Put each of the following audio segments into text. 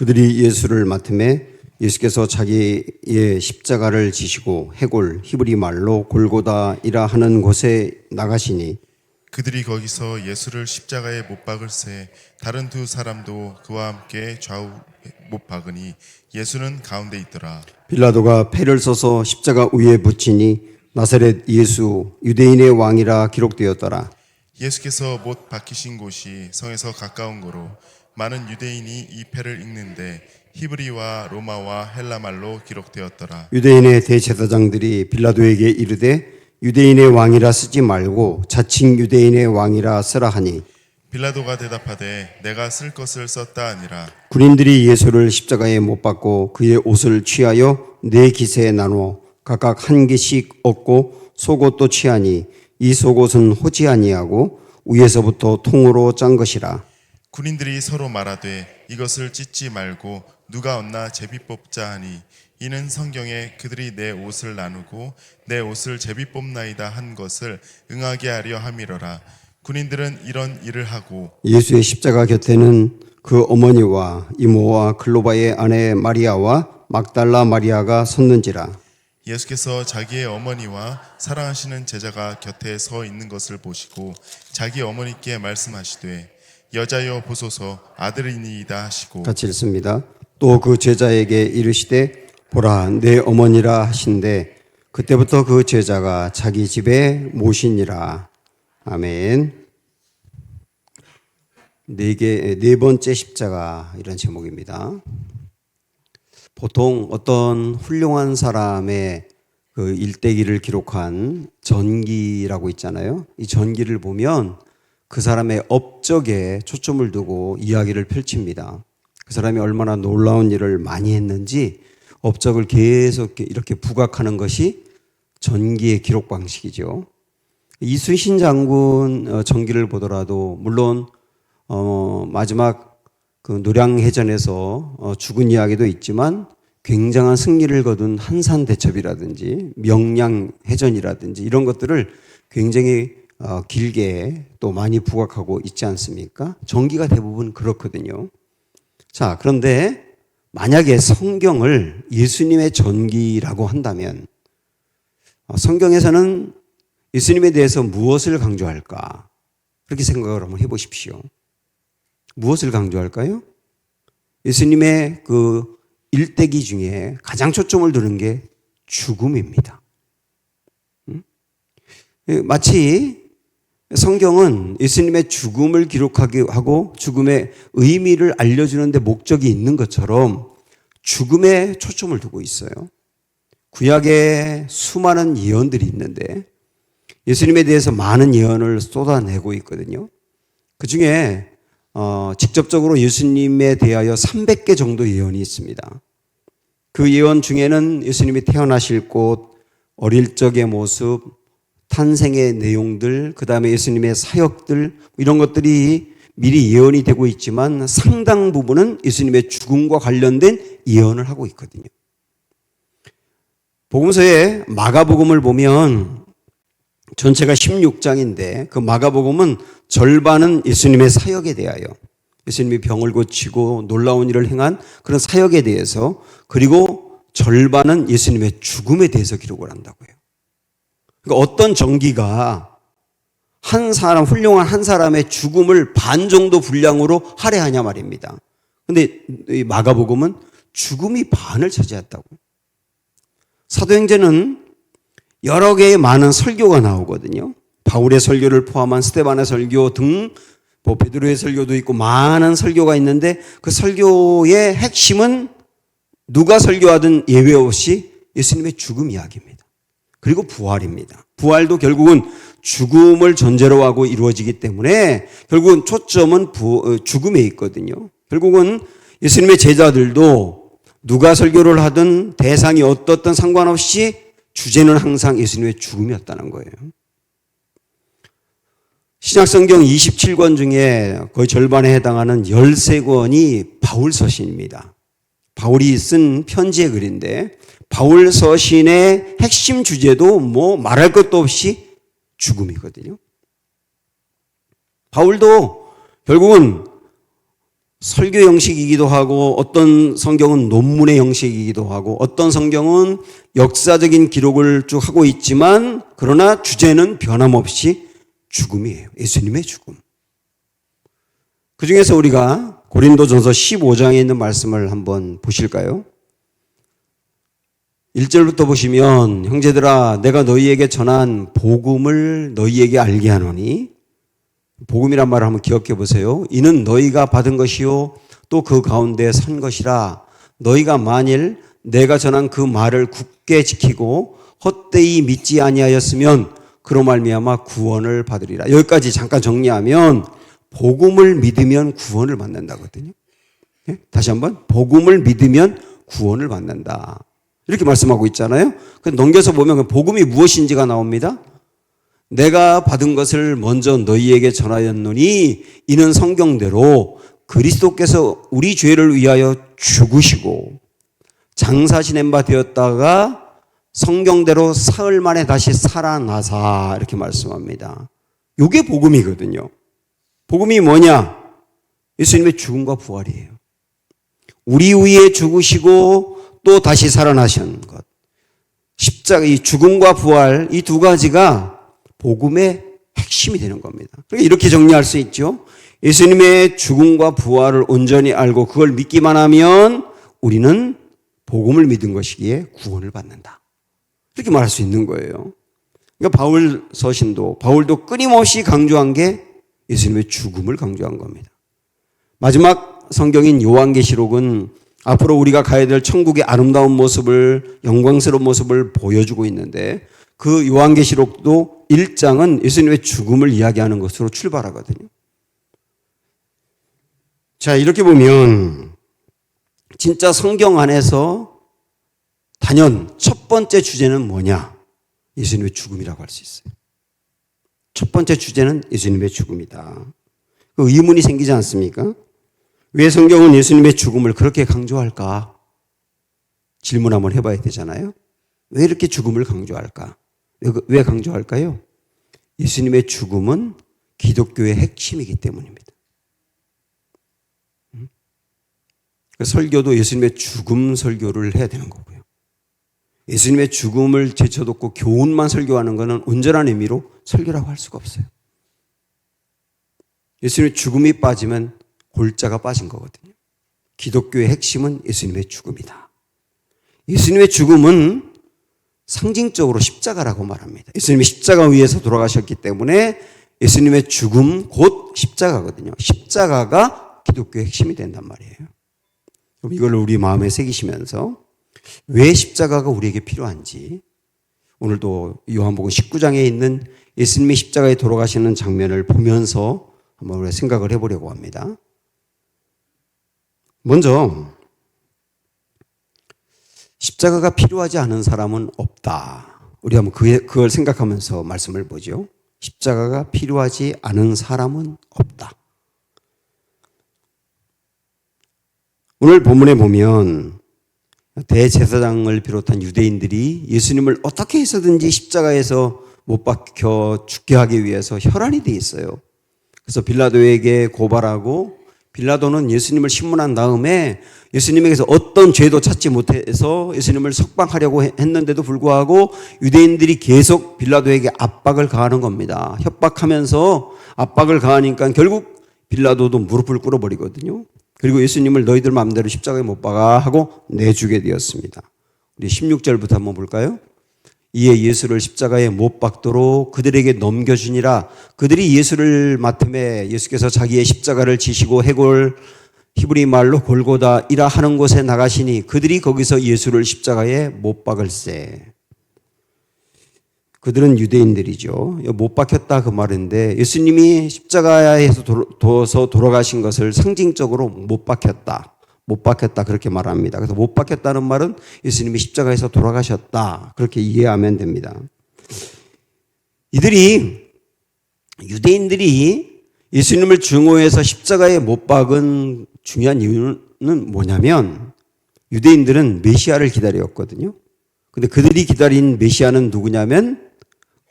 그들이 예수를 맡음에 예수께서 자기의 십자가를 지시고 해골 히브리 말로 골고다이라 하는 곳에 나가시니 그들이 거기서 예수를 십자가에 못 박을새 다른 두 사람도 그와 함께 좌우 못 박으니 예수는 가운데 있더라. 빌라도가 패를 써서 십자가 위에 붙이니 나사렛 예수 유대인의 왕이라 기록되었더라. 예수께서 못 박히신 곳이 성에서 가까운 거로 많은 유대인이 이 패를 읽는데 히브리와 로마와 헬라 말로 기록되었더라. 유대인의 대제사장들이 빌라도에게 이르되 유대인의 왕이라 쓰지 말고 자칭 유대인의 왕이라 쓰라 하니 빌라도가 대답하되 내가 쓸 것을 썼다 아니라. 군인들이 예수를 십자가에 못 박고 그의 옷을 취하여 네 깃에 나누어 각각 한 개씩 얻고 속옷도 취하니 이 속옷은 호지 아니하고 위에서부터 통으로 짠 것이라. 군인들이 서로 말하되 이것을 찢지 말고 누가 얻나 제비 뽑자 하니 이는 성경에 그들이 내 옷을 나누고 내 옷을 제비 뽑나이다 한 것을 응하게 하려 함이러라. 군인들은 이런 일을 하고 예수의 십자가 곁에는 그 어머니와 이모와 클로바의 아내 마리아와 막달라 마리아가 섰는지라. 예수께서 자기의 어머니와 사랑하시는 제자가 곁에 서 있는 것을 보시고 자기 어머니께 말씀하시되 여자여 보소서 아들이니이다 하시고. 같이 읽습니다. 또 그 제자에게 이르시되 보라 내 어머니라 하신대 그때부터 그 제자가 자기 집에 모시니라. 아멘. 네 번째 십자가 이런 제목입니다. 보통 어떤 훌륭한 사람의 그 일대기를 기록한 전기라고 있잖아요. 이 전기를 보면 그 사람의 업적에 초점을 두고 이야기를 펼칩니다. 그 사람이 얼마나 놀라운 일을 많이 했는지 업적을 계속 이렇게 부각하는 것이 전기의 기록 방식이죠. 이순신 장군 전기를 보더라도 물론 마지막 그 노량해전에서 죽은 이야기도 있지만 굉장한 승리를 거둔 한산대첩이라든지 명량해전이라든지 이런 것들을 굉장히 길게 또 많이 부각하고 있지 않습니까? 전기가 대부분 그렇거든요. 자, 그런데 만약에 성경을 예수님의 전기라고 한다면 성경에서는 예수님에 대해서 무엇을 강조할까? 그렇게 생각을 한번 해보십시오. 무엇을 강조할까요? 예수님의 그 일대기 중에 가장 초점을 두는 게 죽음입니다. 마치 성경은 예수님의 죽음을 기록하게 하고 죽음의 의미를 알려주는 데 목적이 있는 것처럼 죽음에 초점을 두고 있어요. 구약에 수많은 예언들이 있는데 예수님에 대해서 많은 예언을 쏟아내고 있거든요. 그 중에 직접적으로 예수님에 대하여 300개 정도 예언이 있습니다. 그 예언 중에는 예수님이 태어나실 곳, 어릴 적의 모습, 탄생의 내용들, 그 다음에 예수님의 사역들 이런 것들이 미리 예언이 되고 있지만 상당 부분은 예수님의 죽음과 관련된 예언을 하고 있거든요. 복음서의 마가복음을 보면 전체가 16장인데 그 마가복음은 절반은 예수님의 사역에 대하여 예수님이 병을 고치고 놀라운 일을 행한 그런 사역에 대해서 그리고 절반은 예수님의 죽음에 대해서 기록을 한다고요. 그러니까 어떤 전기가 한 사람, 훌륭한 한 사람의 죽음을 반 정도 분량으로 할애하냐 말입니다. 그런데 이 마가복음은 죽음이 반을 차지했다고. 사도행전은 여러 개의 많은 설교가 나오거든요. 바울의 설교를 포함한 스데반의 설교 등 베드로의 설교도 있고 많은 설교가 있는데 그 설교의 핵심은 누가 설교하든 예외 없이 예수님의 죽음 이야기입니다. 그리고 부활입니다. 부활도 결국은 죽음을 전제로 하고 이루어지기 때문에 결국은 초점은 죽음에 있거든요. 결국은 예수님의 제자들도 누가 설교를 하든 대상이 어떻든 상관없이 주제는 항상 예수님의 죽음이었다는 거예요. 신약성경 27권 중에 거의 절반에 해당하는 13권이 바울 서신입니다. 바울이 쓴 편지의 글인데 바울 서신의 핵심 주제도 뭐 말할 것도 없이 죽음이거든요. 바울도 결국은 설교 형식이기도 하고 어떤 성경은 논문의 형식이기도 하고 어떤 성경은 역사적인 기록을 쭉 하고 있지만 그러나 주제는 변함없이 죽음이에요. 예수님의 죽음. 그 중에서 우리가 고린도전서 15장에 있는 말씀을 한번 보실까요? 1절부터 보시면 형제들아 내가 너희에게 전한 복음을 너희에게 알게 하노니 복음이란 말을 한번 기억해 보세요. 이는 너희가 받은 것이요 또 그 가운데 선 것이라 너희가 만일 내가 전한 그 말을 굳게 지키고 헛되이 믿지 아니하였으면 그로 말미암아 구원을 받으리라. 여기까지 잠깐 정리하면 복음을 믿으면 구원을 받는다거든요. 다시 한번 복음을 믿으면 구원을 받는다. 이렇게 말씀하고 있잖아요. 넘겨서 보면 복음이 무엇인지가 나옵니다. 내가 받은 것을 먼저 너희에게 전하였노니 이는 성경대로 그리스도께서 우리 죄를 위하여 죽으시고 장사 지낸 바 되었다가 성경대로 사흘 만에 다시 살아나사 이렇게 말씀합니다. 이게 복음이거든요. 복음이 뭐냐? 예수님의 죽음과 부활이에요. 우리 위에 죽으시고 또 다시 살아나신 것. 십자가, 이 죽음과 부활, 이 두 가지가 복음의 핵심이 되는 겁니다. 그러니까 이렇게 정리할 수 있죠. 예수님의 죽음과 부활을 온전히 알고 그걸 믿기만 하면 우리는 복음을 믿은 것이기에 구원을 받는다. 이렇게 말할 수 있는 거예요. 그러니까 바울 서신도, 바울도 끊임없이 강조한 게 예수님의 죽음을 강조한 겁니다. 마지막 성경인 요한계시록은 앞으로 우리가 가야 될 천국의 아름다운 모습을, 영광스러운 모습을 보여주고 있는데 그 요한계시록도 1장은 예수님의 죽음을 이야기하는 것으로 출발하거든요. 자, 이렇게 보면 진짜 성경 안에서 단연 첫 번째 주제는 뭐냐? 예수님의 죽음이라고 할 수 있어요. 첫 번째 주제는 예수님의 죽음이다. 그 의문이 생기지 않습니까? 왜 성경은 예수님의 죽음을 그렇게 강조할까? 질문 한번 해봐야 되잖아요. 왜 이렇게 죽음을 강조할까? 왜 강조할까요? 예수님의 죽음은 기독교의 핵심이기 때문입니다. 설교도 예수님의 죽음 설교를 해야 되는 거고요. 예수님의 죽음을 제쳐놓고 교훈만 설교하는 것은 온전한 의미로 설교라고 할 수가 없어요. 예수님의 죽음이 빠지면 골자가 빠진 거거든요. 기독교의 핵심은 예수님의 죽음이다. 예수님의 죽음은 상징적으로 십자가라고 말합니다. 예수님이 십자가 위에서 돌아가셨기 때문에 예수님의 죽음 곧 십자가거든요. 십자가가 기독교의 핵심이 된단 말이에요. 그럼 이걸 우리 마음에 새기시면서 왜 십자가가 우리에게 필요한지 오늘도 요한복음 19장에 있는 예수님이 십자가에 돌아가시는 장면을 보면서 한번 우리가 생각을 해보려고 합니다. 먼저 십자가가 필요하지 않은 사람은 없다. 우리 한번 그걸 생각하면서 말씀을 보죠. 십자가가 필요하지 않은 사람은 없다. 오늘 본문에 보면 대제사장을 비롯한 유대인들이 예수님을 어떻게 해서든지 십자가에서 못 박혀 죽게 하기 위해서 혈안이 돼 있어요. 그래서 빌라도에게 고발하고 빌라도는 예수님을 신문한 다음에 예수님에게서 어떤 죄도 찾지 못해서 예수님을 석방하려고 했는데도 불구하고 유대인들이 계속 빌라도에게 압박을 가하는 겁니다. 협박하면서 압박을 가하니까 결국 빌라도도 무릎을 꿇어버리거든요. 그리고 예수님을 너희들 마음대로 십자가에 못 박아 하고 내주게 되었습니다. 우리 16절부터 한번 볼까요? 이에 예수를 십자가에 못 박도록 그들에게 넘겨주니라. 그들이 예수를 맡음에 예수께서 자기의 십자가를 지시고 해골 히브리 말로 골고다이라 하는 곳에 나가시니 그들이 거기서 예수를 십자가에 못 박을세. 그들은 유대인들이죠. 못 박혔다 그 말인데 예수님이 십자가에서 둬서 돌아가신 것을 상징적으로 못 박혔다 그렇게 말합니다. 그래서 못 박혔다는 말은 예수님이 십자가에서 돌아가셨다 그렇게 이해하면 됩니다. 유대인들이 예수님을 증오해서 십자가에 못 박은 중요한 이유는 뭐냐면 유대인들은 메시아를 기다렸거든요. 근데 그들이 기다린 메시아는 누구냐면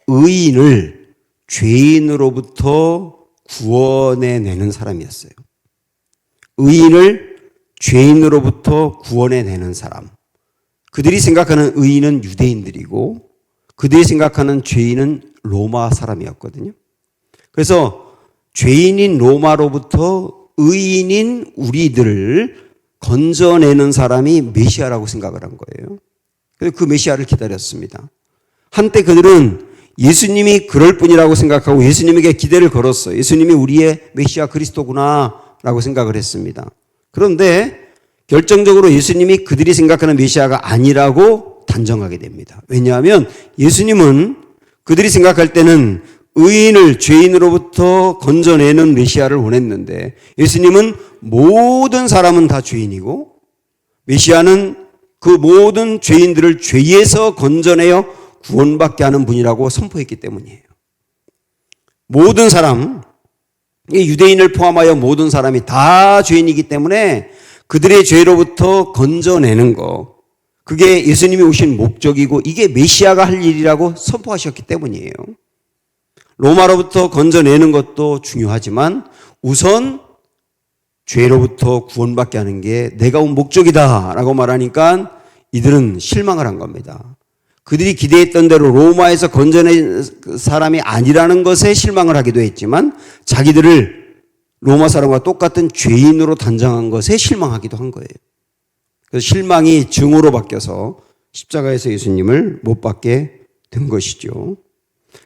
의인을 죄인으로부터 구원해내는 사람이었어요. 의인을 죄인으로부터 구원해내는 사람. 그들이 생각하는 의인은 유대인들이고 그들이 생각하는 죄인은 로마 사람이었거든요. 그래서 죄인인 로마로부터 의인인 우리들을 건져내는 사람이 메시아라고 생각을 한 거예요. 그래서 그 메시아를 기다렸습니다. 한때 그들은 예수님이 그럴 뿐이라고 생각하고 예수님에게 기대를 걸었어요. 예수님이 우리의 메시아 그리스도구나 라고 생각을 했습니다. 그런데 결정적으로 예수님이 그들이 생각하는 메시아가 아니라고 단정하게 됩니다. 왜냐하면 예수님은 그들이 생각할 때는 의인을 죄인으로부터 건져내는 메시아를 원했는데 예수님은 모든 사람은 다 죄인이고 메시아는 그 모든 죄인들을 죄에서 건져내어 구원받게 하는 분이라고 선포했기 때문이에요. 모든 사람, 유대인을 포함하여 모든 사람이 다 죄인이기 때문에 그들의 죄로부터 건져내는 거, 그게 예수님이 오신 목적이고 이게 메시아가 할 일이라고 선포하셨기 때문이에요. 로마로부터 건져내는 것도 중요하지만 우선 죄로부터 구원받게 하는 게 내가 온 목적이다라고 말하니까 이들은 실망을 한 겁니다. 그들이 기대했던 대로 로마에서 건져낸 사람이 아니라는 것에 실망을 하기도 했지만 자기들을 로마 사람과 똑같은 죄인으로 단정한 것에 실망하기도 한 거예요. 그래서 실망이 증오로 바뀌어서 십자가에서 예수님을 못 박게 된 것이죠.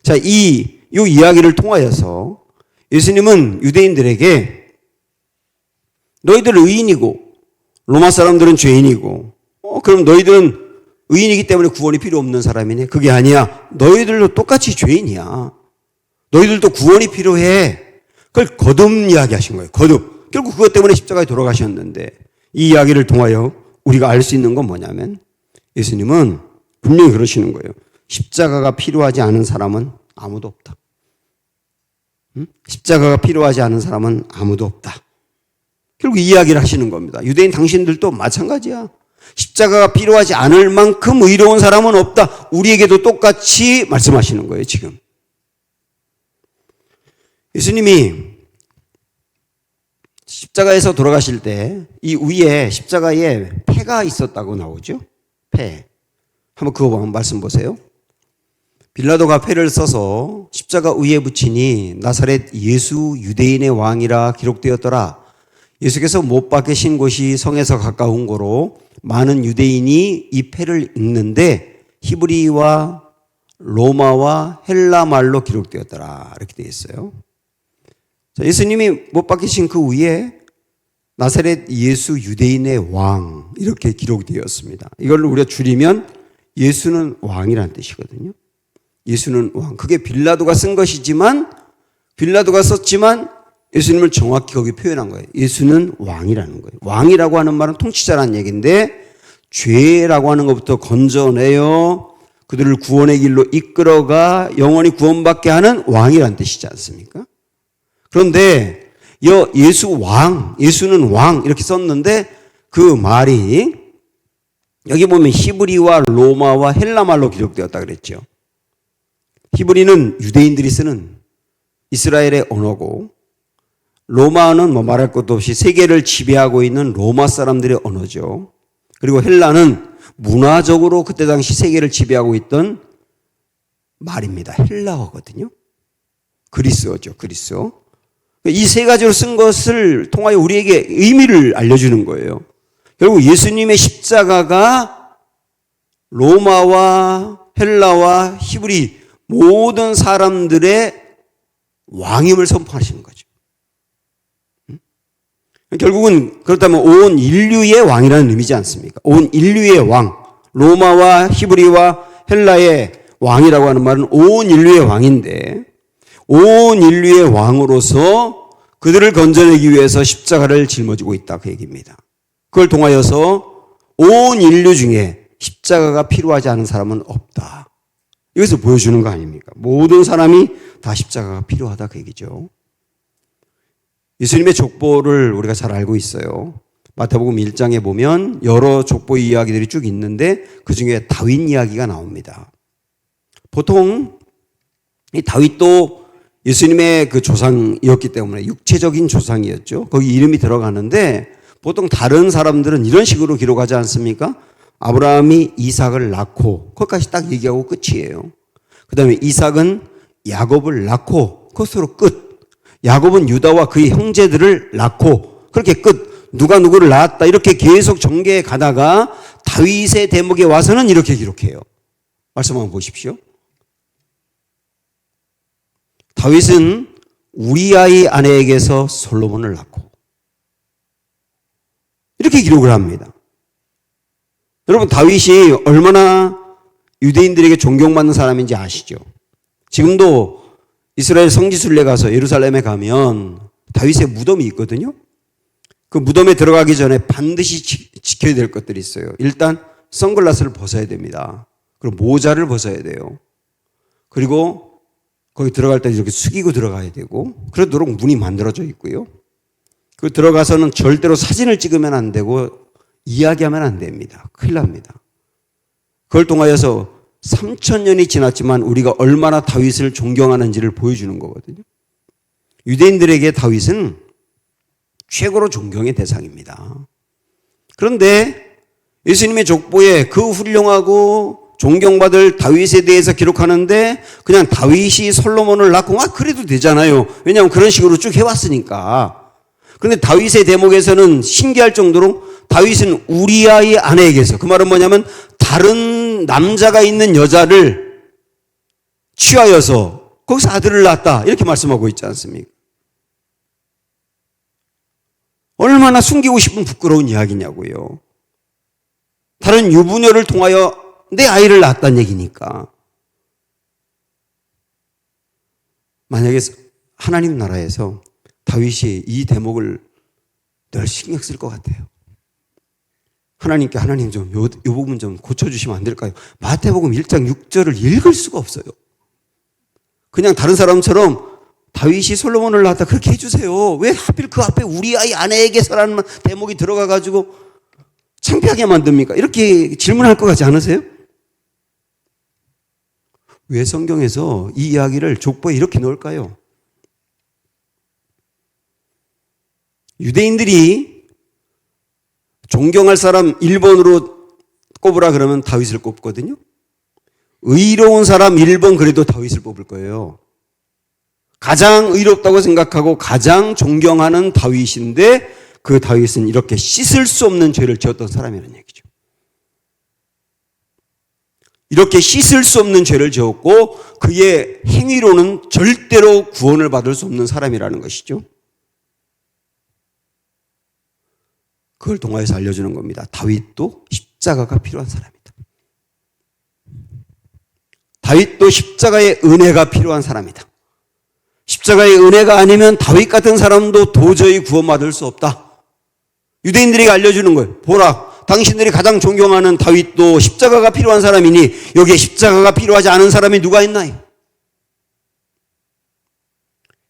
자, 이 이야기를 통하여서 예수님은 유대인들에게 너희들은 의인이고 로마 사람들은 죄인이고 그럼 너희들은 의인이기 때문에 구원이 필요 없는 사람이네. 그게 아니야. 너희들도 똑같이 죄인이야. 너희들도 구원이 필요해. 그걸 거듭 이야기하신 거예요. 거듭. 결국 그것 때문에 십자가에 돌아가셨는데 이 이야기를 통하여 우리가 알 수 있는 건 뭐냐면 예수님은 분명히 그러시는 거예요. 십자가가 필요하지 않은 사람은 아무도 없다. 십자가가 필요하지 않은 사람은 아무도 없다. 결국 이 이야기를 하시는 겁니다. 유대인 당신들도 마찬가지야. 십자가가 필요하지 않을 만큼 의로운 사람은 없다. 우리에게도 똑같이 말씀하시는 거예요, 지금. 예수님이 십자가에서 돌아가실 때 이 위에 십자가에 패가 있었다고 나오죠? 패. 한번 그거 말씀 보세요. 빌라도가 패를 써서 십자가 위에 붙이니 나사렛 예수 유대인의 왕이라 기록되었더라. 예수께서 못 박히신 곳이 성에서 가까운 고로 많은 유대인이 이 패를 읽는데 히브리와 로마와 헬라 말로 기록되었더라. 이렇게 되어 있어요. 자, 예수님이 못 박히신 그 위에 나사렛 예수 유대인의 왕 이렇게 기록되었습니다. 이걸 우리가 줄이면 예수는 왕이라는 뜻이거든요. 예수는 왕. 그게 빌라도가 쓴 것이지만 빌라도가 썼지만 예수님을 정확히 거기 표현한 거예요. 예수는 왕이라는 거예요. 왕이라고 하는 말은 통치자라는 얘기인데 죄라고 하는 것부터 건져내어 그들을 구원의 길로 이끌어가 영원히 구원받게 하는 왕이라는 뜻이지 않습니까? 그런데 예수 왕, 예수는 왕 이렇게 썼는데 그 말이 여기 보면 히브리와 로마와 헬라 말로 기록되었다 그랬죠. 히브리는 유대인들이 쓰는 이스라엘의 언어고 로마어는 뭐 말할 것도 없이 세계를 지배하고 있는 로마 사람들의 언어죠. 그리고 헬라는 문화적으로 그때 당시 세계를 지배하고 있던 말입니다. 헬라어거든요. 그리스어죠. 그리스어. 이 세 가지로 쓴 것을 통하여 우리에게 의미를 알려주는 거예요. 결국 예수님의 십자가가 로마와 헬라와 히브리 모든 사람들의 왕임을 선포하시는 거죠. 결국은 그렇다면 온 인류의 왕이라는 의미지 않습니까? 온 인류의 왕, 로마와 히브리와 헬라의 왕이라고 하는 말은 온 인류의 왕인데 온 인류의 왕으로서 그들을 건져내기 위해서 십자가를 짊어지고 있다 그 얘기입니다. 그걸 통하여서 온 인류 중에 십자가가 필요하지 않은 사람은 없다. 이것을 보여주는 거 아닙니까? 모든 사람이 다 십자가가 필요하다 그 얘기죠. 예수님의 족보를 우리가 잘 알고 있어요. 마태복음 1장에 보면 여러 족보 이야기들이 쭉 있는데 그중에 다윗 이야기가 나옵니다. 보통 이 다윗도 예수님의 그 조상이었기 때문에 육체적인 조상이었죠. 거기 이름이 들어가는데 보통 다른 사람들은 이런 식으로 기록하지 않습니까? 아브라함이 이삭을 낳고 거기까지 딱 얘기하고 끝이에요. 그 다음에 이삭은 야곱을 낳고 그것으로 끝. 야곱은 유다와 그의 형제들을 낳고 그렇게 끝. 누가 누구를 낳았다 이렇게 계속 전개해 가다가 다윗의 대목에 와서는 이렇게 기록해요. 말씀 한번 보십시오. 다윗은 우리아의 아내에게서 솔로몬을 낳고 이렇게 기록을 합니다. 여러분 다윗이 얼마나 유대인들에게 존경받는 사람인지 아시죠? 지금도 이스라엘 성지순례 가서 예루살렘에 가면 다윗의 무덤이 있거든요. 그 무덤에 들어가기 전에 반드시 지켜야 될 것들이 있어요. 일단 선글라스를 벗어야 됩니다. 그리고 모자를 벗어야 돼요. 그리고 거기 들어갈 때 이렇게 숙이고 들어가야 되고 그러도록 문이 만들어져 있고요. 그 들어가서는 절대로 사진을 찍으면 안 되고 이야기하면 안 됩니다. 큰일 납니다. 그걸 통하여서 3,000년이 지났지만 우리가 얼마나 다윗을 존경하는지를 보여주는 거거든요. 유대인들에게 다윗은 최고로 존경의 대상입니다. 그런데 예수님의 족보에 그 훌륭하고 존경받을 다윗에 대해서 기록하는데 그냥 다윗이 솔로몬을 낳고 그래도 되잖아요. 왜냐하면 그런 식으로 쭉 해왔으니까. 그런데 다윗의 대목에서는 신기할 정도로 다윗은 우리아의 아내에게서 그 말은 뭐냐면 다른 남자가 있는 여자를 취하여서 거기서 아들을 낳았다 이렇게 말씀하고 있지 않습니까? 얼마나 숨기고 싶은 부끄러운 이야기냐고요. 다른 유부녀를 통하여 내 아이를 낳았다는 얘기니까. 만약에 하나님 나라에서 다윗이 이 대목을 늘 신경 쓸 것 같아요. 하나님께 하나님 좀 요 부분 좀 고쳐주시면 안 될까요? 마태복음 1장 6절을 읽을 수가 없어요. 그냥 다른 사람처럼 다윗이 솔로몬을 낳았다 그렇게 해주세요. 왜 하필 그 앞에 우리 아이 아내에게서라는 대목이 들어가가지고 창피하게 만듭니까? 이렇게 질문할 것 같지 않으세요? 왜 성경에서 이 이야기를 족보에 이렇게 넣을까요? 유대인들이 존경할 사람 1번으로 꼽으라 그러면 다윗을 꼽거든요. 의로운 사람 1번 그래도 다윗을 뽑을 거예요. 가장 의롭다고 생각하고 가장 존경하는 다윗인데 그 다윗은 이렇게 씻을 수 없는 죄를 지었던 사람이라는 얘기죠. 이렇게 씻을 수 없는 죄를 지었고 그의 행위로는 절대로 구원을 받을 수 없는 사람이라는 것이죠. 그걸 통하여서 알려주는 겁니다. 다윗도 십자가가 필요한 사람이다. 다윗도 십자가의 은혜가 필요한 사람이다. 십자가의 은혜가 아니면 다윗 같은 사람도 도저히 구원받을 수 없다. 유대인들에게 알려주는 거예요. 보라, 당신들이 가장 존경하는 다윗도 십자가가 필요한 사람이니 여기에 십자가가 필요하지 않은 사람이 누가 있나요?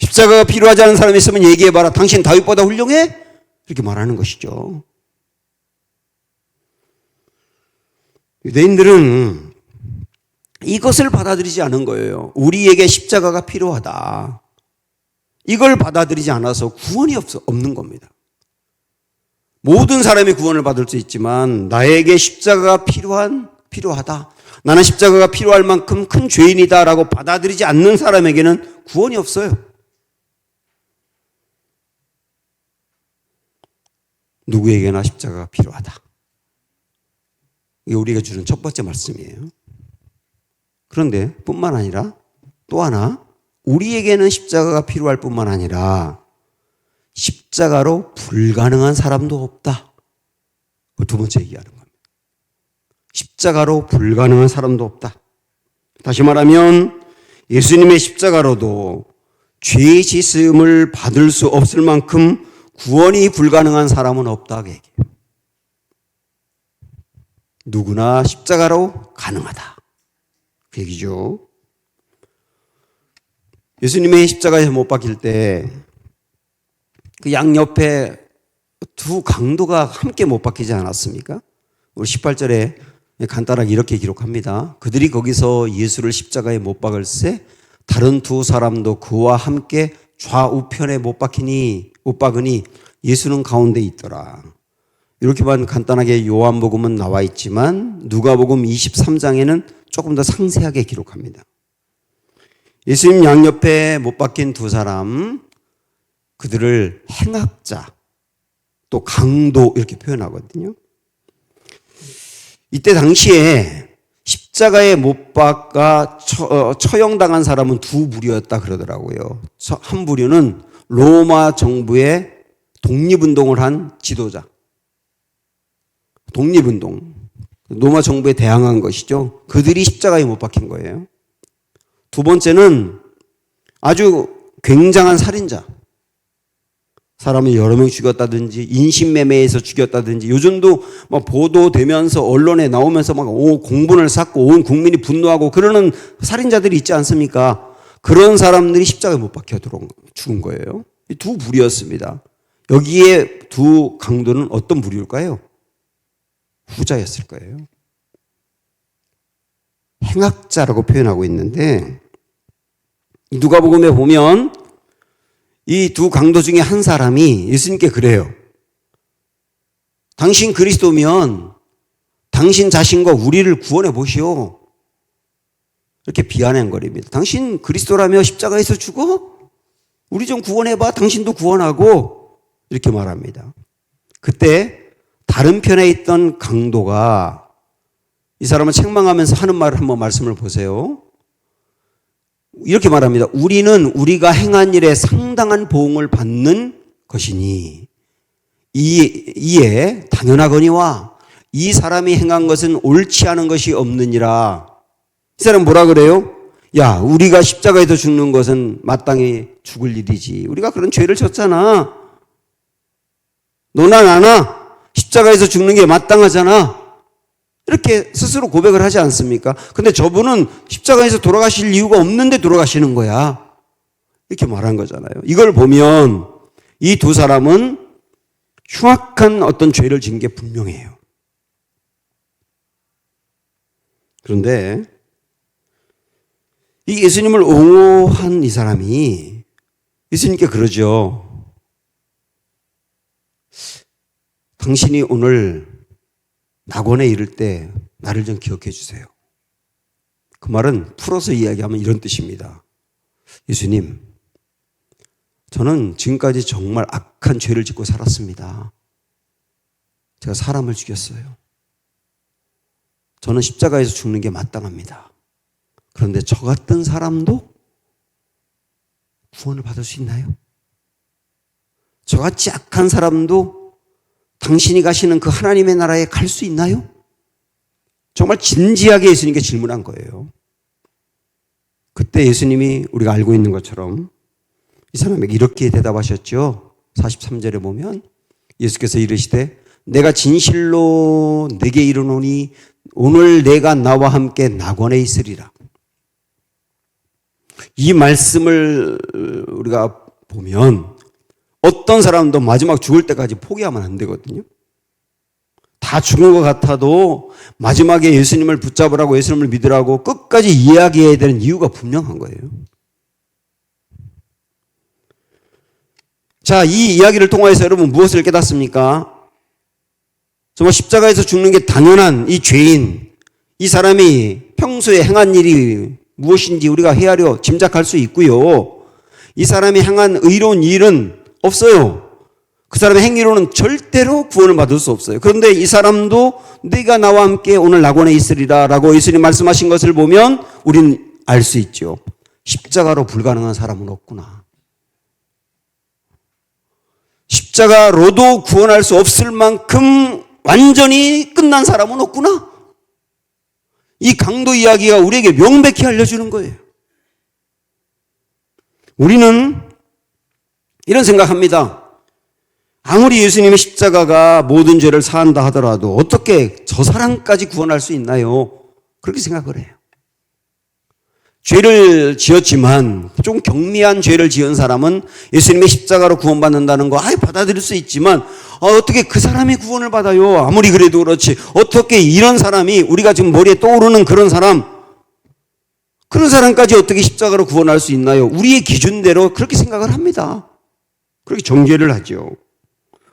십자가가 필요하지 않은 사람이 있으면 얘기해봐라. 당신 다윗보다 훌륭해? 이렇게 말하는 것이죠. 유대인들은 이것을 받아들이지 않은 거예요. 우리에게 십자가가 필요하다. 이걸 받아들이지 않아서 구원이 없는 겁니다. 모든 사람이 구원을 받을 수 있지만 나에게 십자가가 필요하다. 나는 십자가가 필요할 만큼 큰 죄인이다라고 받아들이지 않는 사람에게는 구원이 없어요. 누구에게나 십자가가 필요하다. 이게 우리가 주는 첫 번째 말씀이에요. 그런데 뿐만 아니라 또 하나 우리에게는 십자가가 필요할 뿐만 아니라 십자가로 불가능한 사람도 없다. 그 두 번째 얘기하는 겁니다. 십자가로 불가능한 사람도 없다. 다시 말하면 예수님의 십자가로도 죄 씻음을 받을 수 없을 만큼 구원이 불가능한 사람은 없다. 그 얘기예요. 누구나 십자가로 가능하다. 그 얘기죠. 예수님의 십자가에 못 박힐 때 그 양옆에 두 강도가 함께 못 박히지 않았습니까? 우리 18절에 간단하게 이렇게 기록합니다. 그들이 거기서 예수를 십자가에 못 박을새 다른 두 사람도 그와 함께 좌우편에 못 박으니 예수는 가운데 있더라. 이렇게만 간단하게 요한복음은 나와 있지만 누가복음 23장에는 조금 더 상세하게 기록합니다. 예수님 양옆에 못 박힌 두 사람, 그들을 행악자, 또 강도 이렇게 표현하거든요. 이때 당시에 십자가에 못 박아 처형당한 사람은 두 부류였다 그러더라고요. 한 부류는 로마 정부의 독립운동을 한 지도자. 독립운동. 로마 정부에 대항한 것이죠. 그들이 십자가에 못 박힌 거예요. 두 번째는 아주 굉장한 살인자. 사람을 여러 명 죽였다든지 인신매매해서 죽였다든지 요즘도 막 보도되면서 언론에 나오면서 막 공분을 샀고 온 국민이 분노하고 그러는 살인자들이 있지 않습니까? 그런 사람들이 십자가에 못 박혀 죽은 거예요. 이 두 부류였습니다. 여기에 두 강도는 어떤 부류일까요? 후자였을 거예요. 행악자라고 표현하고 있는데 누가복음에 보면 이 두 강도 중에 한 사람이 예수님께 그래요. 당신 그리스도면 당신 자신과 우리를 구원해 보시오. 이렇게 비아냥거립니다. 당신 그리스도라며 십자가에서 죽어? 우리 좀 구원해봐. 당신도 구원하고. 이렇게 말합니다. 그때 다른 편에 있던 강도가 이 사람을 책망하면서 하는 말을 한번 말씀을 보세요. 이렇게 말합니다. 우리는 우리가 행한 일에 상당한 보응을 받는 것이니 이에 당연하거니와 이 사람이 행한 것은 옳지 않은 것이 없느니라. 이 사람 뭐라 그래요? 야, 우리가 십자가에서 죽는 것은 마땅히 죽을 일이지. 우리가 그런 죄를 졌잖아. 너나 나나 십자가에서 죽는 게 마땅하잖아. 이렇게 스스로 고백을 하지 않습니까? 근데 저분은 십자가에서 돌아가실 이유가 없는데 돌아가시는 거야. 이렇게 말한 거잖아요. 이걸 보면 이 두 사람은 흉악한 어떤 죄를 지은 게 분명해요. 그런데 이 예수님을 옹호한 이 사람이 예수님께 그러죠. 당신이 오늘 낙원에 이를 때 나를 좀 기억해 주세요. 그 말은 풀어서 이야기하면 이런 뜻입니다. 예수님, 저는 지금까지 정말 악한 죄를 짓고 살았습니다. 제가 사람을 죽였어요. 저는 십자가에서 죽는 게 마땅합니다. 그런데 저 같은 사람도 구원을 받을 수 있나요? 저같이 악한 사람도 당신이 가시는 그 하나님의 나라에 갈 수 있나요? 정말 진지하게 예수님께 질문한 거예요. 그때 예수님이 우리가 알고 있는 것처럼 이 사람에게 이렇게 대답하셨죠. 43절에 보면 예수께서 이르시되 내가 진실로 내게 이르노니 오늘 내가 나와 함께 낙원에 있으리라. 이 말씀을 우리가 보면 어떤 사람도 마지막 죽을 때까지 포기하면 안 되거든요. 다 죽은 것 같아도 마지막에 예수님을 붙잡으라고 예수님을 믿으라고 끝까지 이야기해야 되는 이유가 분명한 거예요. 자, 이 이야기를 통해서 여러분 무엇을 깨닫습니까? 정말 십자가에서 죽는 게 당연한 이 죄인, 이 사람이 평소에 행한 일이 무엇인지 우리가 헤아려 짐작할 수 있고요. 이 사람이 행한 의로운 일은 없어요. 그 사람의 행위로는 절대로 구원을 받을 수 없어요. 그런데 이 사람도 네가 나와 함께 오늘 낙원에 있으리라 라고 예수님 말씀하신 것을 보면 우리는 알 수 있죠. 십자가로 불가능한 사람은 없구나. 십자가로도 구원할 수 없을 만큼 완전히 끝난 사람은 없구나. 이 강도 이야기가 우리에게 명백히 알려주는 거예요. 우리는 이런 생각합니다. 아무리 예수님의 십자가가 모든 죄를 사한다 하더라도 어떻게 저 사람까지 구원할 수 있나요? 그렇게 생각을 해요. 죄를 지었지만 좀 경미한 죄를 지은 사람은 예수님의 십자가로 구원받는다는 거 받아들일 수 있지만 어떻게 그 사람이 구원을 받아요? 아무리 그래도 그렇지. 어떻게 이런 사람이 우리가 지금 머리에 떠오르는 그런 사람 그런 사람까지 어떻게 십자가로 구원할 수 있나요? 우리의 기준대로 그렇게 생각을 합니다. 그렇게 정죄를 하죠.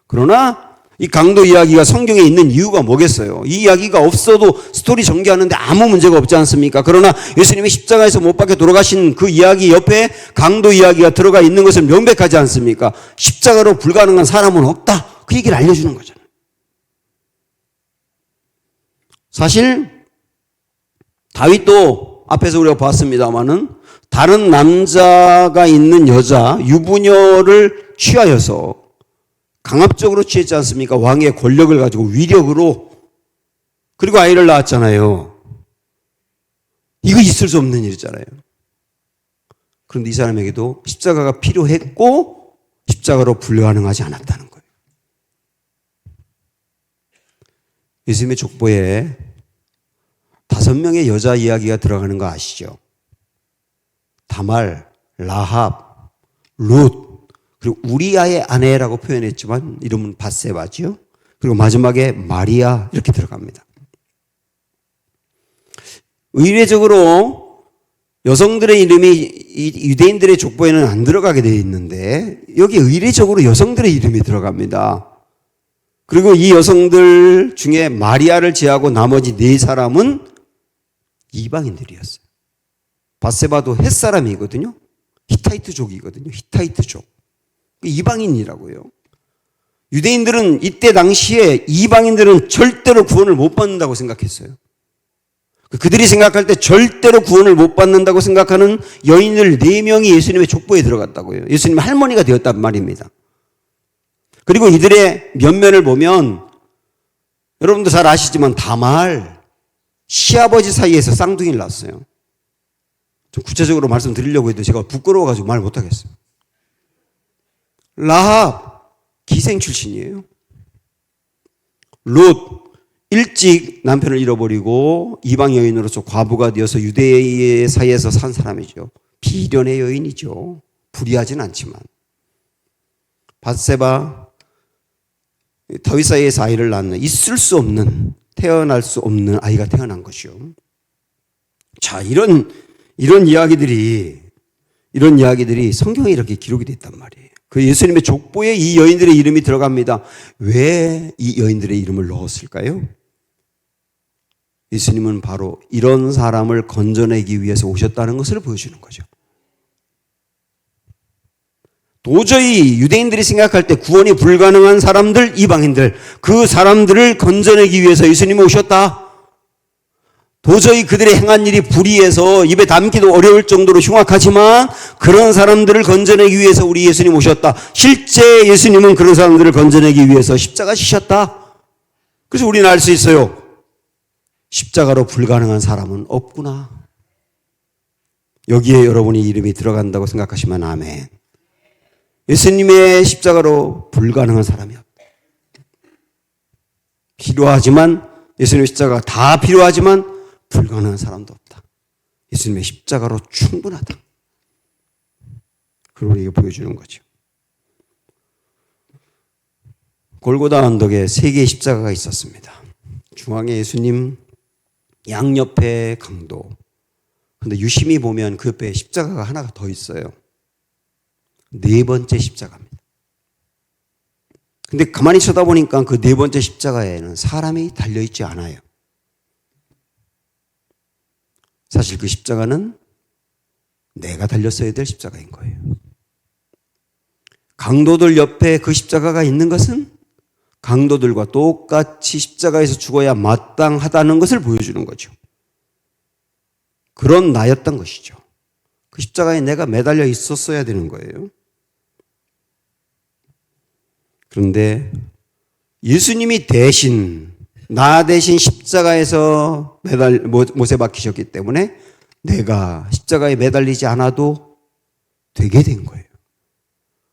그러나 이 강도 이야기가 성경에 있는 이유가 뭐겠어요? 이 이야기가 없어도 스토리 전개하는데 아무 문제가 없지 않습니까? 그러나 예수님이 십자가에서 못 박혀 돌아가신 그 이야기 옆에 강도 이야기가 들어가 있는 것은 명백하지 않습니까? 십자가로 불가능한 사람은 없다. 그 얘기를 알려주는 거잖아요. 사실 다윗도 앞에서 우리가 봤습니다마는 다른 남자가 있는 여자 유부녀를 취하여서 강압적으로 취했지 않습니까? 왕의 권력을 가지고 위력으로, 그리고 아이를 낳았잖아요. 이거 있을 수 없는 일이잖아요. 그런데 이 사람에게도 십자가가 필요했고 십자가로 불가능하지 않았다는 거예요. 예수님의 족보에 5명의 여자 이야기가 들어가는 거 아시죠? 다말, 라합, 룻, 그리고 우리아의 아내라고 표현했지만 이름은 밧세바지요. 그리고 마지막에 마리아 이렇게 들어갑니다. 의례적으로 여성들의 이름이 유대인들의 족보에는 안 들어가게 되어 있는데 여기 의례적으로 여성들의 이름이 들어갑니다. 그리고 이 여성들 중에 마리아를 제하고 나머지 4사람은 이방인들이었어요. 밧세바도 헷사람이거든요. 히타이트족이거든요. 히타이트족. 이방인이라고요. 유대인들은 이때 당시에 이방인들은 절대로 구원을 못 받는다고 생각했어요. 그들이 생각할 때 절대로 구원을 못 받는다고 생각하는 여인들 4명이 예수님의 족보에 들어갔다고요. 예수님의 할머니가 되었단 말입니다. 그리고 이들의 면면을 보면 여러분도 잘 아시지만 다말, 시아버지 사이에서 쌍둥이를 낳았어요. 좀 구체적으로 말씀드리려고 해도 제가 부끄러워가지고 말 못하겠어요. 라합, 기생 출신이에요. 룻, 일찍 남편을 잃어버리고 이방 여인으로서 과부가 되어서 유대의 사이에서 산 사람이죠. 비련의 여인이죠. 불의하진 않지만. 밧세바, 다윗 사이에서 아이를 낳는, 있을 수 없는, 태어날 수 없는 아이가 태어난 것이요. 자, 이런 이야기들이 성경에 이렇게 기록이 됐단 말이에요. 그 예수님의 족보에 이 여인들의 이름이 들어갑니다. 왜 이 여인들의 이름을 넣었을까요? 예수님은 바로 이런 사람을 건져내기 위해서 오셨다는 것을 보여주는 거죠. 도저히 유대인들이 생각할 때 구원이 불가능한 사람들, 이방인들, 그 사람들을 건져내기 위해서 예수님이 오셨다. 도저히 그들의 행한 일이 불의해서 입에 담기도 어려울 정도로 흉악하지만 그런 사람들을 건져내기 위해서 우리 예수님 오셨다. 실제 예수님은 그런 사람들을 건져내기 위해서 십자가 지셨다. 그래서 우리는 알 수 있어요. 십자가로 불가능한 사람은 없구나. 여기에 여러분이 이름이 들어간다고 생각하시면 아멘. 예수님의 십자가로 불가능한 사람이 없다. 필요하지만 예수님의 십자가가 다 필요하지만 불가능한 사람도 없다. 예수님의 십자가로 충분하다. 그걸 우리에게 보여주는 거죠. 골고다 언덕에 3개의 십자가가 있었습니다. 중앙에 예수님, 양옆에 강도. 그런데 유심히 보면 그 옆에 십자가가 하나가 더 있어요. 4번째 십자가입니다. 근데 가만히 쳐다보니까 그 4번째 십자가에는 사람이 달려있지 않아요. 사실 그 십자가는 내가 달렸어야 될 십자가인 거예요. 강도들 옆에 그 십자가가 있는 것은 강도들과 똑같이 십자가에서 죽어야 마땅하다는 것을 보여주는 거죠. 그런 나였던 것이죠. 그 십자가에 내가 매달려 있었어야 되는 거예요. 그런데 예수님이 나 대신 십자가에서 못에 박히셨기 때문에 내가 십자가에 매달리지 않아도 되게 된 거예요.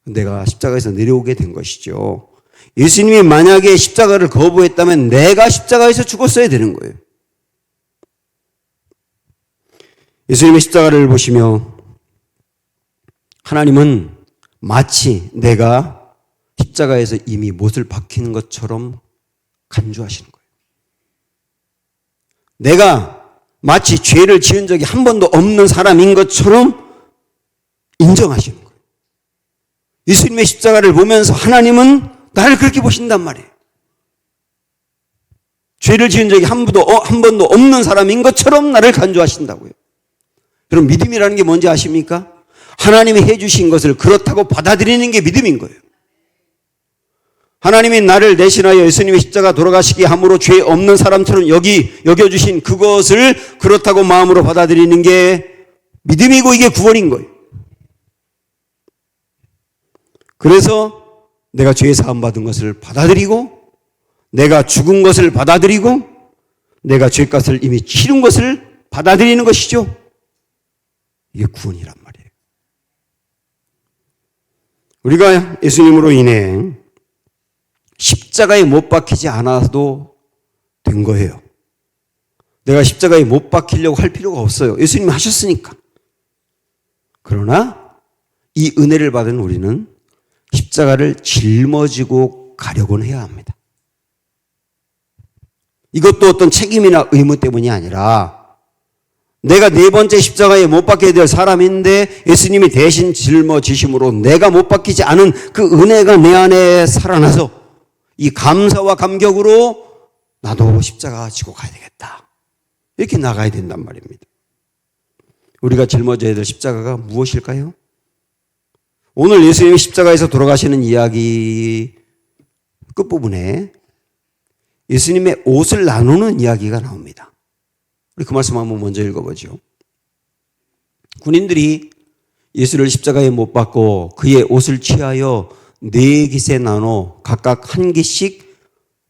내가 십자가에서 내려오게 된 것이죠. 예수님이 만약에 십자가를 거부했다면 내가 십자가에서 죽었어야 되는 거예요. 예수님의 십자가를 보시며 하나님은 마치 내가 십자가에서 이미 못을 박히는 것처럼 간주하시는 거예요. 내가 마치 죄를 지은 적이 한 번도 없는 사람인 것처럼 인정하시는 거예요. 예수님의 십자가를 보면서 하나님은 나를 그렇게 보신단 말이에요. 죄를 지은 적이 한 번도 없는 사람인 것처럼 나를 간주하신다고요. 그럼 믿음이라는 게 뭔지 아십니까? 하나님이 해주신 것을 그렇다고 받아들이는 게 믿음인 거예요. 하나님이 나를 대신하여 예수님의 십자가 돌아가시게 함으로 죄 없는 사람처럼 여겨주신 그것을 그렇다고 마음으로 받아들이는 게 믿음이고 이게 구원인 거예요. 그래서 내가 죄 사함 받은 것을 받아들이고 내가 죽은 것을 받아들이고 내가 죄값을 이미 치른 것을 받아들이는 것이죠. 이게 구원이란 말이에요. 우리가 예수님으로 인해 십자가에 못 박히지 않아도 된 거예요. 내가 십자가에 못 박히려고 할 필요가 없어요. 예수님이 하셨으니까. 그러나 이 은혜를 받은 우리는 십자가를 짊어지고 가려고는 해야 합니다. 이것도 어떤 책임이나 의무 때문이 아니라 내가 네 번째 십자가에 못 박혀야 될 사람인데 예수님이 대신 짊어지심으로 내가 못 박히지 않은 그 은혜가 내 안에 살아나서 이 감사와 감격으로 나도 십자가 지고 가야 되겠다. 이렇게 나가야 된단 말입니다. 우리가 짊어져야 될 십자가가 무엇일까요? 오늘 예수님이 십자가에서 돌아가시는 이야기 끝부분에 예수님의 옷을 나누는 이야기가 나옵니다. 우리 그 말씀 한번 먼저 읽어보죠. 군인들이 예수를 십자가에 못 박고 그의 옷을 취하여 네 깃에 나눠 각각 한 깃씩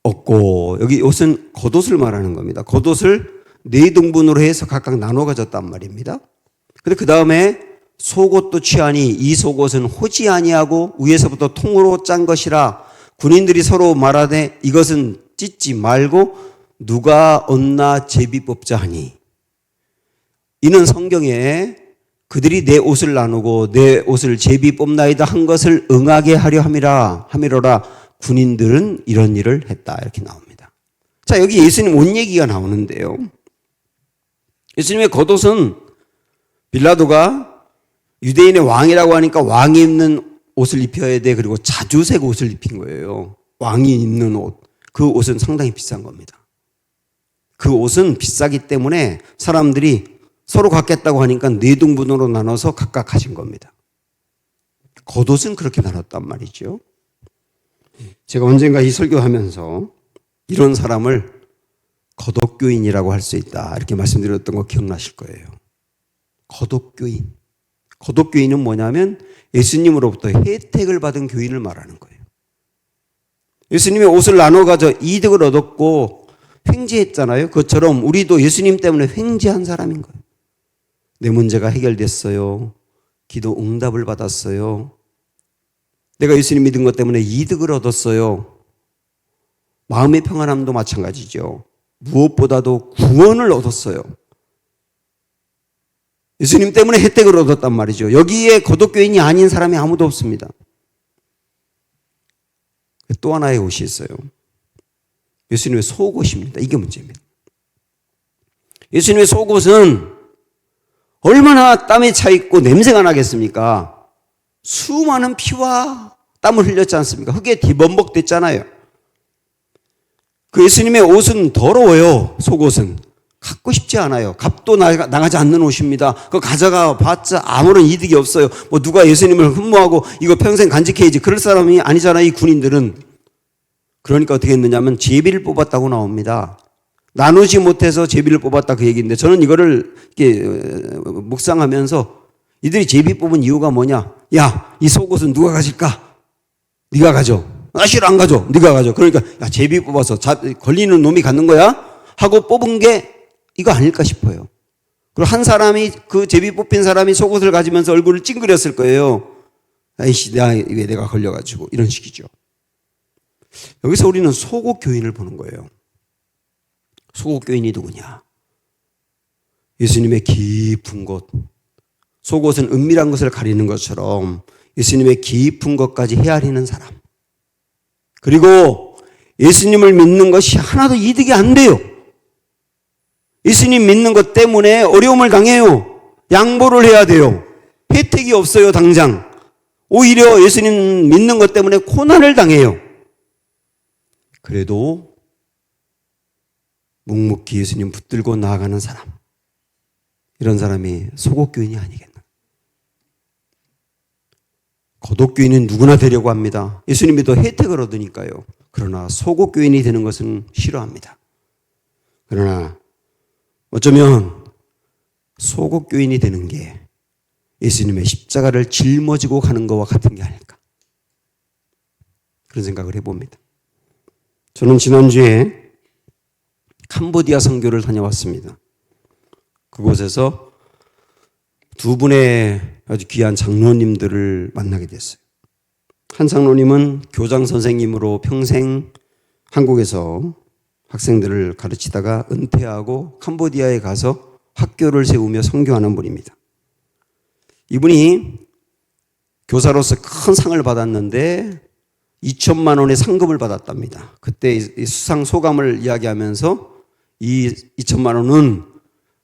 얻고, 여기 옷은 겉옷을 말하는 겁니다. 겉옷을 네 등분으로 해서 각각 나눠 가졌단 말입니다. 근데 그 다음에 속옷도 취하니 이 속옷은 호지 아니하고 위에서부터 통으로 짠 것이라 군인들이 서로 말하되 이것은 찢지 말고 누가 얻나 제비 뽑자 하니, 이는 성경에 그들이 내 옷을 나누고 내 옷을 제비 뽑나이다 한 것을 응하게 하려 함이로라 군인들은 이런 일을 했다. 이렇게 나옵니다. 자, 여기 예수님 옷 얘기가 나오는데요. 예수님의 겉옷은 빌라도가 유대인의 왕이라고 하니까 왕이 입는 옷을 입혀야 돼. 그리고 자주색 옷을 입힌 거예요. 왕이 입는 옷. 그 옷은 상당히 비싼 겁니다. 그 옷은 비싸기 때문에 사람들이 서로 갖겠다고 하니까 네 등분으로 나눠서 각각 가진 겁니다. 겉옷은 그렇게 나눴단 말이죠. 제가 언젠가 이 설교하면서 이런 사람을 겉옷교인이라고 할 수 있다 이렇게 말씀드렸던 거 기억나실 거예요. 겉옷교인. 겉옷교인은 뭐냐면 예수님으로부터 혜택을 받은 교인을 말하는 거예요. 예수님의 옷을 나눠 가져 이득을 얻었고 횡재했잖아요. 그것처럼 우리도 예수님 때문에 횡재한 사람인 거예요. 내 문제가 해결됐어요. 기도 응답을 받았어요. 내가 예수님 믿은 것 때문에 이득을 얻었어요. 마음의 평안함도 마찬가지죠. 무엇보다도 구원을 얻었어요. 예수님 때문에 혜택을 얻었단 말이죠. 여기에 겉옷교인이 아닌 사람이 아무도 없습니다. 또 하나의 옷이 있어요. 예수님의 속옷입니다. 이게 문제입니다. 예수님의 속옷은 얼마나 땀에 차 있고 냄새가 나겠습니까? 수많은 피와 땀을 흘렸지 않습니까? 흙에 뒤범벅됐잖아요. 그 예수님의 옷은 더러워요. 속옷은 갖고 싶지 않아요. 값도 나가지 않는 옷입니다. 그거 가져가 봤자 아무런 이득이 없어요. 뭐 누가 예수님을 흠모하고 이거 평생 간직해야지 그럴 사람이 아니잖아요. 이 군인들은. 그러니까 어떻게 했느냐면 제비를 뽑았다고 나옵니다. 나누지 못해서 제비를 뽑았다 그 얘기인데, 저는 이거를 이렇게 묵상하면서 이들이 제비 뽑은 이유가 뭐냐? 야, 이 속옷은 누가 가질까? 네가 가져. 나 싫어, 안 가져. 네가 가져. 그러니까 야, 제비 뽑아서 걸리는 놈이 갖는 거야? 하고 뽑은 게 이거 아닐까 싶어요. 그리고 한 사람이, 그 제비 뽑힌 사람이 속옷을 가지면서 얼굴을 찡그렸을 거예요. 아이씨, 왜 내가 걸려가지고. 이런 식이죠. 여기서 우리는 속옷 교인을 보는 거예요. 속옷 교인이 누구냐? 예수님의 깊은 곳. 속옷은 은밀한 것을 가리는 것처럼 예수님의 깊은 것까지 헤아리는 사람. 그리고 예수님을 믿는 것이 하나도 이득이 안 돼요. 예수님 믿는 것 때문에 어려움을 당해요. 양보를 해야 돼요. 혜택이 없어요, 당장. 오히려 예수님 믿는 것 때문에 고난을 당해요. 그래도 묵묵히 예수님 붙들고 나아가는 사람, 이런 사람이 소곡교인이 아니겠나. 거독교인은 누구나 되려고 합니다. 예수님이 더 혜택을 얻으니까요. 그러나 소곡교인이 되는 것은 싫어합니다. 그러나 어쩌면 소곡교인이 되는 게 예수님의 십자가를 짊어지고 가는 것과 같은 게 아닐까, 그런 생각을 해봅니다. 저는 지난주에 캄보디아 선교를 다녀왔습니다. 그곳에서 두 분의 아주 귀한 장로님들을 만나게 됐어요. 한 장로님은 교장 선생님으로 평생 한국에서 학생들을 가르치다가 은퇴하고 캄보디아에 가서 학교를 세우며 선교하는 분입니다. 이분이 교사로서 큰 상을 받았는데 2천만 원의 상금을 받았답니다. 그때 이 수상 소감을 이야기하면서 이 2천만 원은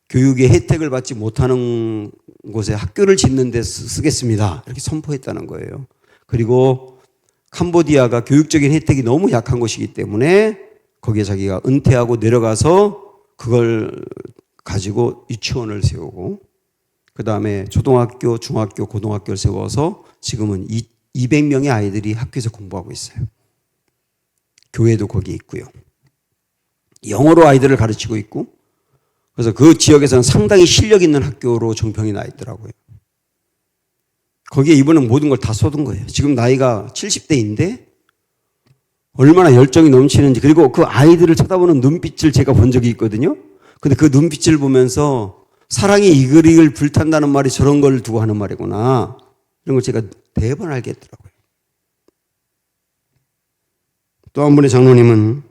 교육의 혜택을 받지 못하는 곳에 학교를 짓는 데 쓰겠습니다, 이렇게 선포했다는 거예요. 그리고 캄보디아가 교육적인 혜택이 너무 약한 곳이기 때문에 거기에 자기가 은퇴하고 내려가서 그걸 가지고 유치원을 세우고, 그 다음에 초등학교, 중학교, 고등학교를 세워서 지금은 200명의 아이들이 학교에서 공부하고 있어요. 교회도 거기 있고요. 영어로 아이들을 가르치고 있고, 그래서 그 지역에서는 상당히 실력 있는 학교로 정평이 나 있더라고요. 거기에 이분은 모든 걸 다 쏟은 거예요. 지금 나이가 70대인데 얼마나 열정이 넘치는지, 그리고 그 아이들을 쳐다보는 눈빛을 제가 본 적이 있거든요. 근데 그 눈빛을 보면서 사랑이 이글이글 불탄다는 말이 저런 걸 두고 하는 말이구나, 이런 걸 제가 대번 알겠더라고요. 또 한 분의 장로님은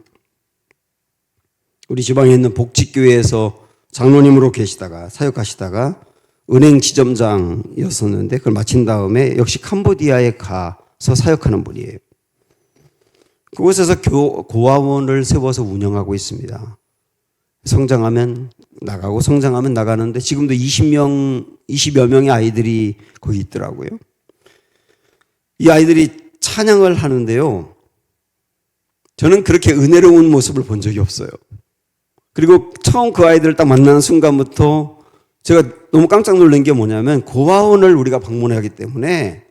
우리 지방에 있는 복지교회에서 장로님으로 계시다가 사역하시다가 은행 지점장이었었는데 그걸 마친 다음에 역시 캄보디아에 가서 사역하는 분이에요. 그곳에서 고아원을 세워서 운영하고 있습니다. 성장하면 나가고 성장하면 나가는데 지금도 20여 명의 아이들이 거기 있더라고요. 이 아이들이 찬양을 하는데요, 저는 그렇게 은혜로운 모습을 본 적이 없어요. 그리고 처음 그 아이들을 딱 만나는 순간부터 제가 너무 깜짝 놀란 게 뭐냐면, 고아원을 우리가 방문해야 하기 때문에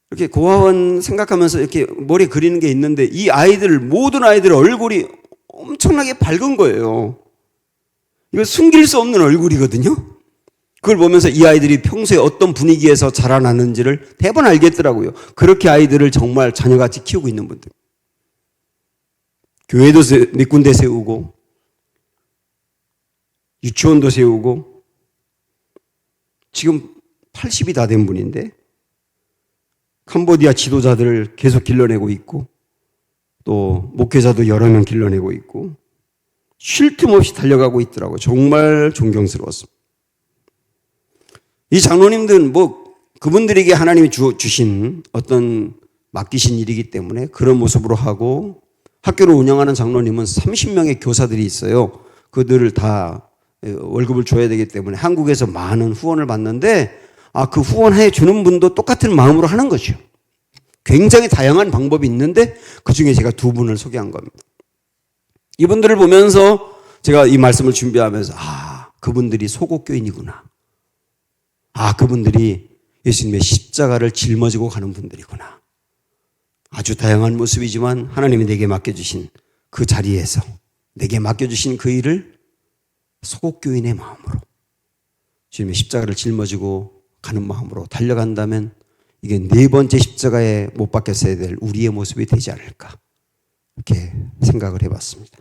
이렇게 고아원 생각하면서 이렇게 머리에 그리는 게 있는데, 이 아이들, 모든 아이들의 얼굴이 엄청나게 밝은 거예요. 이거 숨길 수 없는 얼굴이거든요. 그걸 보면서 이 아이들이 평소에 어떤 분위기에서 자라나는지를 대번 알겠더라고요. 그렇게 아이들을 정말 자녀같이 키우고 있는 분들. 교회도 몇 군데 세우고 유치원도 세우고, 지금 80이 다 된 분인데 캄보디아 지도자들을 계속 길러내고 있고, 또 목회자도 여러 명 길러내고 있고, 쉴 틈 없이 달려가고 있더라고요. 정말 존경스러웠습니다. 이 장로님들은 그분들에게 하나님이 주신 어떤 맡기신 일이기 때문에 그런 모습으로 하고, 학교를 운영하는 장로님은 30명의 교사들이 있어요. 그들을 다 월급을 줘야 되기 때문에 한국에서 많은 후원을 받는데, 그 후원해 주는 분도 똑같은 마음으로 하는 거죠. 굉장히 다양한 방법이 있는데 그 중에 제가 두 분을 소개한 겁니다. 이분들을 보면서 제가 이 말씀을 준비하면서 그분들이 소곡교인이구나. 그분들이 예수님의 십자가를 짊어지고 가는 분들이구나. 아주 다양한 모습이지만 하나님이 내게 맡겨주신 그 자리에서 내게 맡겨주신 그 일을 소곡교인의 마음으로, 주님의 십자가를 짊어지고 가는 마음으로 달려간다면 이게 네 번째 십자가에 못 박혔어야 될 우리의 모습이 되지 않을까, 이렇게 생각을 해봤습니다.